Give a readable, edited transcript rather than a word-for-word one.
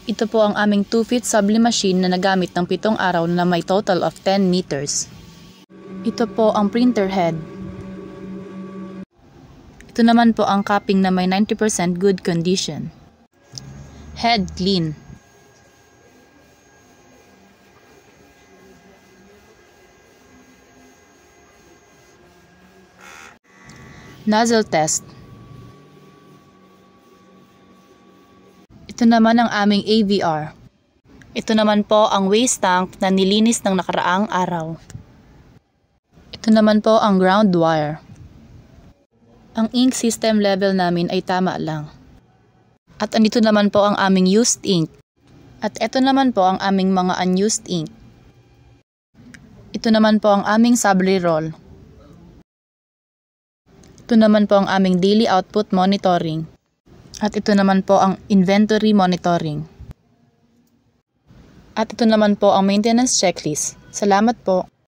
Ito po ang aming 2-feet sublim machine na nagamit ng 7 araw na may total of 10 meters. Ito po ang printer head. Ito naman po ang capping na may 90% good condition. Head clean. Nozzle test. Ito naman ang aming AVR. Ito naman po ang waste tank na nilinis ng nakaraang araw. Ito naman po ang ground wire. Ang ink system level namin ay tama lang. At andito naman po ang aming used ink. At ito naman po ang aming mga unused ink. Ito naman po ang aming sublay roll. Ito naman po ang aming daily output monitoring. At ito naman po ang inventory monitoring. At ito naman po ang maintenance checklist. Salamat po.